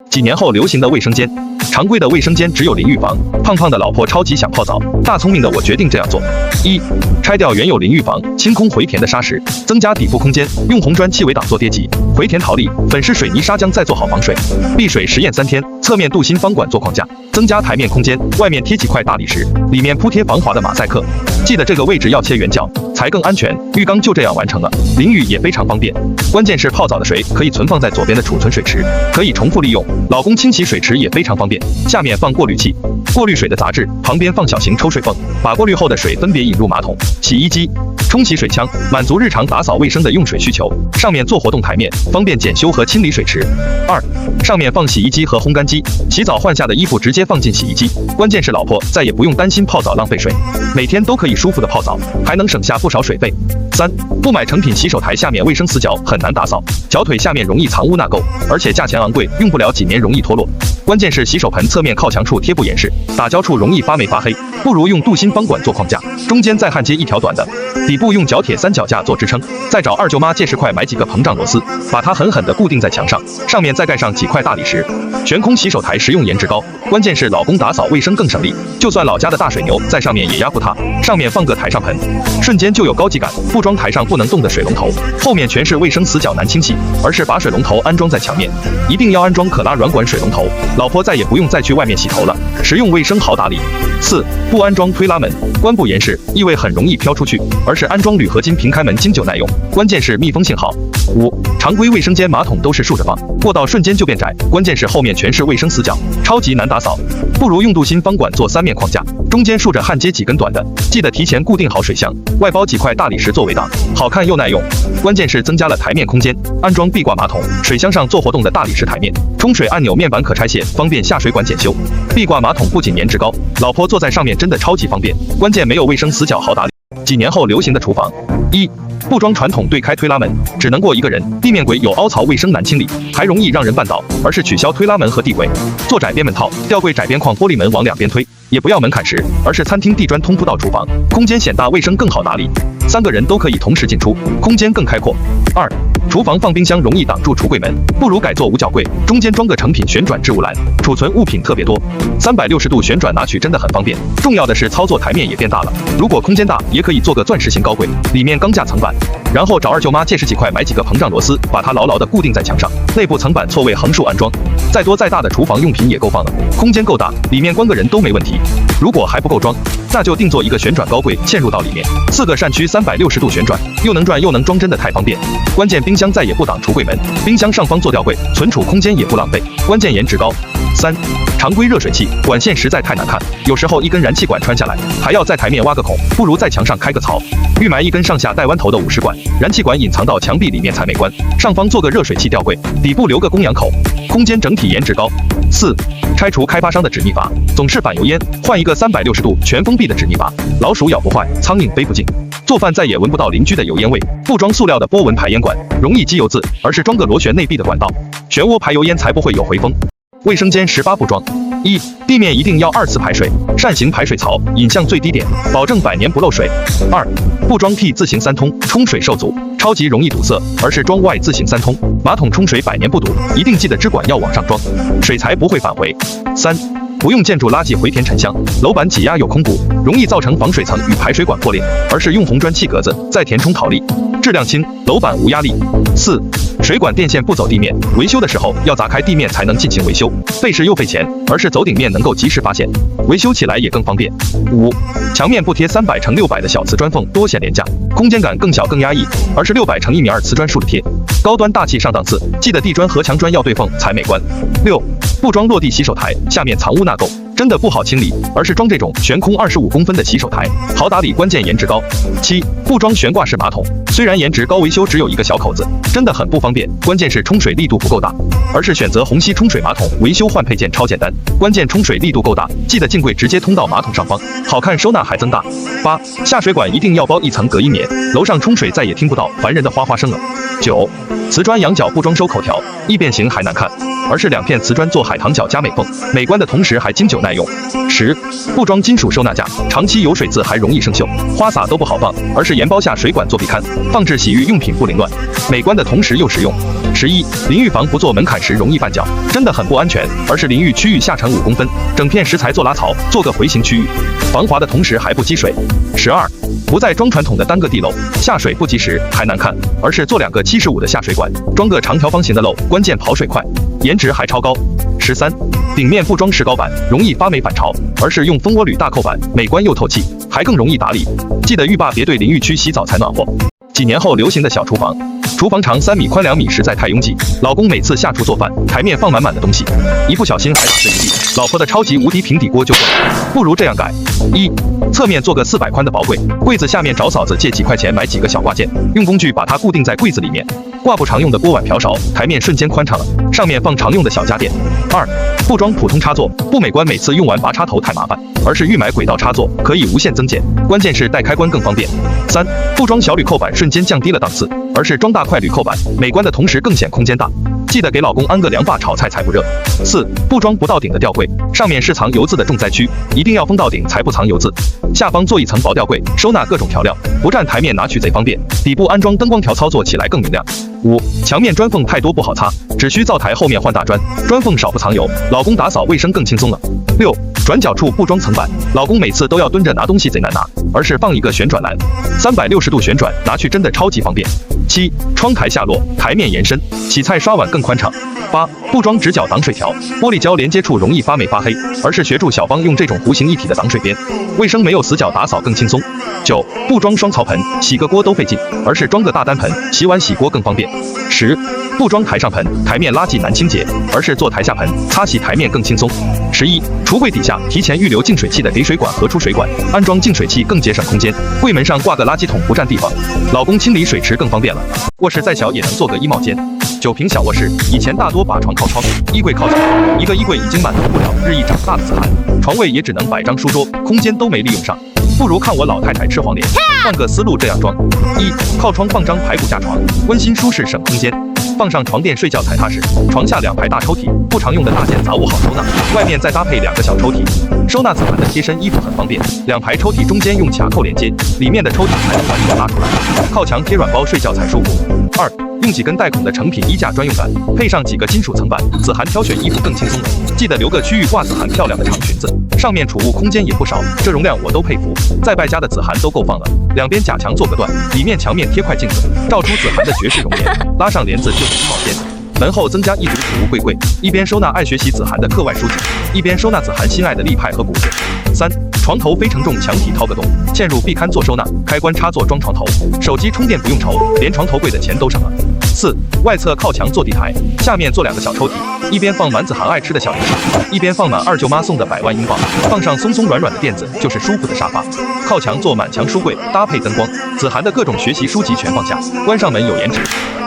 几年后流行的卫生间，常规的卫生间只有淋浴房。胖胖的老婆超级想泡澡，大聪明的我决定这样做：一、拆掉原有淋浴房，清空回填的砂石，增加底部空间，用红砖砌围挡做跌基，回填陶粒、粉饰水泥砂浆，再做好防水。避水实验3天，侧面镀锌方管做框架，增加台面空间，外面贴几块大理石，里面铺贴防滑的马赛克。记得这个位置要切圆角，才更安全。浴缸就这样完成了，淋浴也非常方便。关键是泡澡的水可以存放在左边的储存水池，可以重复利用。老公清洗水池也非常方便，下面放过滤器，过滤水的杂质，旁边放小型抽水泵，把过滤后的水分别引入马桶、洗衣机、冲洗水枪，满足日常打扫卫生的用水需求。上面做活动台面，方便检修和清理水池。2、上面放洗衣机和烘干机，洗澡换下的衣服直接放进洗衣机。关键是老婆再也不用担心泡澡浪费水，每天都可以舒服的泡澡，还能省下不少水费。3、不买成品洗手台下面卫生死角很难打扫，脚腿下面容易藏污纳垢，而且价钱昂贵，用不了几年容易脱落。关键是洗手盆侧面靠墙处贴布严实，打胶处容易发霉发黑，不如用镀锌方管做框架，中间再焊接一条短的，底部用角铁三脚架做支撑，再找二舅妈借石块买几个膨胀螺丝，把它狠狠地固定在墙上，上面再盖上几块大理石。悬空洗手台实用颜值高，关键是老公打扫卫生更省力，就算老家的大水牛在上面也压不塌，上面放个台上盆，瞬间就有高级感。不装台上不能动的水龙头，后面全是卫生死角难清洗，而是把水龙头安装在墙面，一定要安装可拉软管水龙头，老婆再也不用再去外面洗头了，实用卫生好打理。4、不安装推拉门，关不严实，异味很容易飘出去，而是安装铝合金平开门，经久耐用，关键是密封性好。5、常规卫生间马桶都是竖着放，过道瞬间就变窄，关键是后面全是卫生死角，超级难打扫，不如用镀锌方管做3面框架，中间竖着焊接几根短的，记得提前固定好水箱，外包几块大理石做围挡，好看又耐用。关键是增加了台面空间，安装壁挂马桶，水箱上做活动的大理石台面，冲水按钮面板可拆卸，方便下水管检修。壁挂马桶不仅颜值高，老婆坐在上面真的超级方便，关键没有卫生死角好打理。几年后流行的厨房：1、不装传统对开推拉门，只能过一个人，地面轨有凹槽，卫生难清理，还容易让人绊倒，而是取消推拉门和地轨，做窄边门套，吊柜窄边框玻璃门往两边推，也不要门槛石，而是餐厅地砖通铺到厨房，空间显大，卫生更好打理，3个人都可以同时进出，空间更开阔。2、厨房放冰箱容易挡住橱柜门，不如改做五角柜，中间装个成品旋转置物篮，储存物品特别多，360度旋转拿取真的很方便。重要的是操作台面也变大了，如果空间大，也可以做个钻石型高柜，里面钢架层板，然后找二舅妈借10几块买几个膨胀螺丝，把它牢牢的固定在墙上，内部层板错位横竖安装，再多再大的厨房用品也够放了，空间够大，里面关个人都没问题。如果还不够装，那就定做一个旋转高柜嵌入到里面，4个扇区360度旋转，又能转又能装，真的太方便。关键冰箱再也不挡橱柜门，冰箱上方做吊柜，存储空间也不浪费，关键颜值高。3、常规热水器管线实在太难看，有时候一根燃气管穿下来，还要在台面挖个孔，不如在墙上开个槽，预埋一根上下带弯头的50管，燃气管隐藏到墙壁里面才美观，上方做个热水器吊柜，底部留个供氧口，空间整体颜值高。4、拆除开发商的止腻阀，总是反油烟，换一个360度全封闭的止腻阀，老鼠咬不坏，苍蝇飞不进，做饭再也闻不到邻居的油烟味。不装塑料的波纹排烟管，容易积油渍，而是装个螺旋内壁的管道，漩涡排油烟才不会有回风。卫生间18不装：1、地面一定要2次排水，扇形排水槽，引向最低点，保证100年不漏水。2、不装 T 字形3通，冲水受阻，超级容易堵塞，而是装 Y 字形3通，马桶冲水100年不堵，一定记得支管要往上装，水才不会返回。3、不用建筑垃圾回填沉箱，楼板挤压有空鼓，容易造成防水层与排水管破裂，而是用红砖砌格子，再填充陶粒，质量轻，楼板无压力。4、水管电线不走地面，维修的时候要砸开地面才能进行维修，费时又费钱，而是走顶面能够及时发现，维修起来也更方便。5、墙面不贴300×600的小瓷砖缝，多显廉价，空间感更小更压抑，而是600×1.2米瓷砖竖着贴，高端大气上档次，记得地砖和墙砖要对缝才美观。6、不装落地洗手台，下面藏污纳垢，真的不好清理，而是装这种悬空25公分的洗手台，好打理，关键颜值高。7、不装悬挂式马桶，虽然颜值高，维修只有一个小口子，真的很不方便，关键是冲水力度不够大，而是选择虹吸冲水马桶，维修换配件超简单，关键冲水力度够大，记得进柜直接通到马桶上方，好看收纳还增大。8、下水管一定要包一层隔音棉，楼上冲水再也听不到烦人的哗哗声了。9. 瓷砖仰角不装收口条，易变形还难看，而是2片瓷砖做海棠角加美缝，美观的同时还经久耐用。10. 不装金属收纳架，长期有水渍还容易生锈，花洒都不好放，而是沿包下水管做壁龛，放置洗浴用品不凌乱，美观的同时又实用。11. 淋浴房不做门槛时容易绊脚，真的很不安全，而是淋浴区域下沉5公分，整片石材做拉槽，做个回形区域，防滑的同时还不积水。12. 不再装传统的单个地漏，下水不及时还难看，而是做2个75的下水管，装个长条方形的漏，关键跑水快，颜值还超高。13. 顶面不装石膏板，容易发霉反潮，而是用蜂窝铝大扣板，美观又透气，还更容易打理。记得浴霸别对淋浴区洗澡才暖和。几年后流行的小厨房，厨房长3米宽2米实在太拥挤，老公每次下厨做饭，台面放满满的东西，一不小心还打碎一地，老婆的超级无敌平底锅就过来，不如这样改：1. 侧面做个400宽的薄柜，柜子下面找嫂子借几块钱买几个小挂件，用工具把它固定在柜子里面，挂不常用的锅碗瓢勺，台面瞬间宽敞了，上面放常用的小家电。2. 不装普通插座，不美观，每次用完拔插头太麻烦，而是预买轨道插座，可以无限增减，关键是带开关更方便。3. 不装小铝扣板，瞬间降低了档次，而是装大块铝扣板，美观的同时更显空间大，记得给老公安个凉把炒菜才不热。4. 不装不到顶的吊柜，上面是藏油渍的重灾区，一定要封到顶才不藏油渍，下方做一层薄吊柜，收纳各种调料，不占台面拿取贼方便，底部安装灯光条，操作起来更明亮。5. 墙面砖缝太多不好擦，只需灶台后面换大砖，砖缝少不藏油，老公打扫卫生更轻松了。6. 转角处不装层板，老公每次都要蹲着拿东西贼难拿，而是放一个旋转栏，360度旋转，拿去真的超级方便。7. 窗台下落，台面延伸，洗菜刷碗更宽敞。8. 不装直角挡水条，玻璃胶连接处容易发霉发黑，而是学住小芳用这种弧形一体的挡水边，卫生没有死角，打扫更轻松。9. 不装双槽盆，洗个锅都费劲，而是装个大单盆，洗碗洗锅更方便。10. 不装台上盆，台面垃圾难清洁，而是做台下盆，擦洗台面更轻松。11. 橱柜底下提前预留净水器的给水管和出水管，安装净水器更节省空间，柜门上挂个垃圾桶不占地方，老公清理水池更方便了。卧室再小也能做个衣帽间。9平小卧室，以前大多把床靠窗，衣柜靠墙，一个衣柜已经满足不了日益长大的子涵，床位也只能摆张书桌，空间都没利用上，不如看我老太太吃黄连，换个思路这样装。1. 靠窗放张排骨架床，温馨舒适省空间，放上床垫睡觉才踏实，床下2排大抽屉，不常用的大件杂物好收纳，外面再搭配2个小抽屉，收纳子涵的贴身衣服很方便，2排抽屉中间用卡扣连接，里面的抽屉才能完全拉出来，靠墙贴软包睡觉才舒服。2. 用几根带孔的成品衣架专用杆，配上几个金属层板，子涵挑选衣服更轻松了，记得留个区域挂子涵漂亮的长裙子，上面储物空间也不少，这容量我都佩服，在败家的子涵都够放了。2边假墙做个段，里面墙面贴块镜子，照出子涵的绝世容颜，拉上帘子就是衣帽间。门后增加一组储物柜柜，一边收纳爱学习子涵的课外书籍，一边收纳子涵心爱的立派和骨子。3. 床头非承重，墙体掏个洞，嵌入壁龛做收纳，开关插座装床头，手机充电不用愁，连床头柜的钱都省了。4. 外侧靠墙做地台，下面做2个小抽屉，一边放满子涵爱吃的小零食，一边放满二舅妈送的100万英镑，放上松松软软的垫子就是舒服的沙发。靠墙做满墙书柜，搭配灯光，子涵的各种学习书籍全放下，关上门有颜值。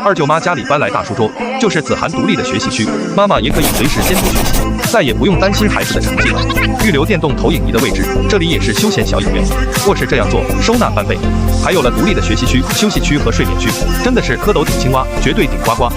二舅妈家里搬来大书桌，就是子涵独立的学习区，妈妈也可以随时监督学习，再也不用担心孩子的成绩了。预留电动投影仪的位置，这里也是休闲小影院。卧室这样做，收纳翻倍，还有了独立的学习区、休息区和睡眠区，真的是蝌蚪顶青蛙，绝对顶呱呱。